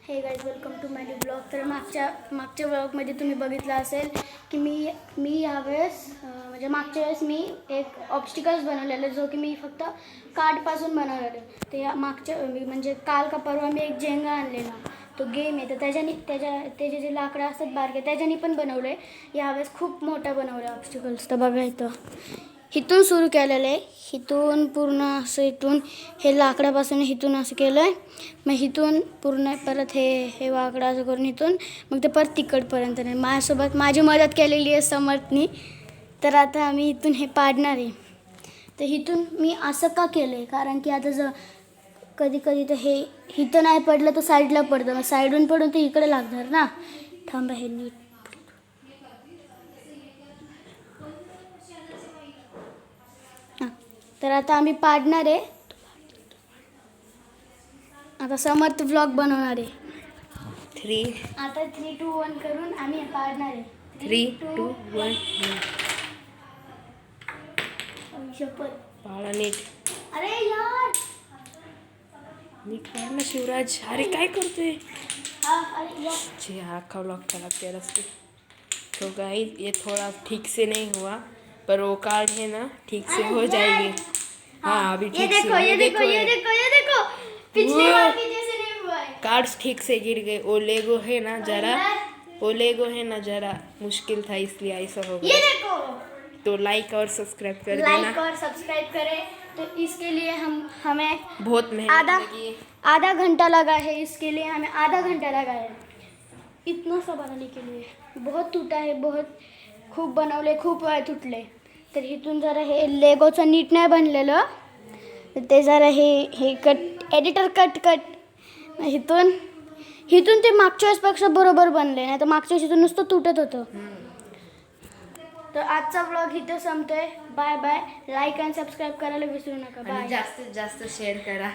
हे guys welcome to my new blog. तर मागच्या ब्लॉगमध्ये तुम्ही बघितलं असेल की मी यावेळेस म्हणजे मागच्या वेळेस मी एक ऑब्स्टिकल्स बनवलेलं जो की मी फक्त कार्डपासून बनवलेलं. ते म्हणजे काल का परवा मी एक जेंगा आणलेला. तो गेम आहे तर त्याचे जे लाकडं असतात बारके त्याच्यानी पण बनवलं आहे. यावेळेस खूप मोठा बनवलं आहे ऑब्स्टिकल्स. तर बघा इथं इथून सुरू केलेलं आहे. इथून पूर्ण असं इथून हे लाकडापासून इथून असं केलं आहे. मग इथून पूर्ण परत हे वाकडं असं करून इथून मग ते परत तिकडपर्यंत नाही. माझ्यासोबत माझी मदत केलेली आहे समर्थनी. तर आता आम्ही इथून हे पाडणार आहे. तर इथून मी असं का केलं आहे कारण की आता कधी कधी तर हे इथं नाही पडलं तर साईडला पडतं. मग साईडून पडून ते इकडे लागणार ना. थांबा हे नीट. तर आता आम्ही पाडणार आहे. आता समर्थ व्लॉग बनवणार आहे. आता 3, 2, 1 करून आम्ही पाडणार आहे. 3, 2, 1. पाळा नीट. अरे यार नीट पाड ना शिवराज. अरे काय करतोय? अरे यार जी आखा व्लॉग खराब किया रस्ते. तो गाइस ये थोड़ा ठीक से नहीं हुआ पर वो कार्ड है ना ठीक से हो जाएगी. हाँ अभी ये ठीक से देखो ये देखो ये देखो ये देखो पिछली बार की जैसे नहीं हुआ है. कार्ड्स ठीक से गिर गए. वो लेगो है ना जरा मुश्किल था इसलिए ऐसा हो ये गया. देखो तो लाइक और सब्सक्राइब कर लाइक देना. और सब्सक्राइब करें. तो इसके लिए हमें बहुत मेहनत लगी. आधा घंटा लगा है. इसके लिए हमें आधा घंटा लगा है इतना सा बनाने के लिए. बहुत टूटा है. बहुत खूप बनवले खूप वेळ तुटले. तर इथून जरा हे लेगोचं नीट नाही बनलेलं तर ते जरा हे कट एडिटर कट इथून ते मागच्या वेळेसपेक्षा बरोबर बनले. नाही तर मागच्या वेळेस इथून नुसतं तुटत होतं. तर आजचा व्लॉग इथं संपतोय. Bye bye. लाईक आणि सबस्क्राईब करायला विसरू नका. बाय. जास्तीत जास्त शेअर करा.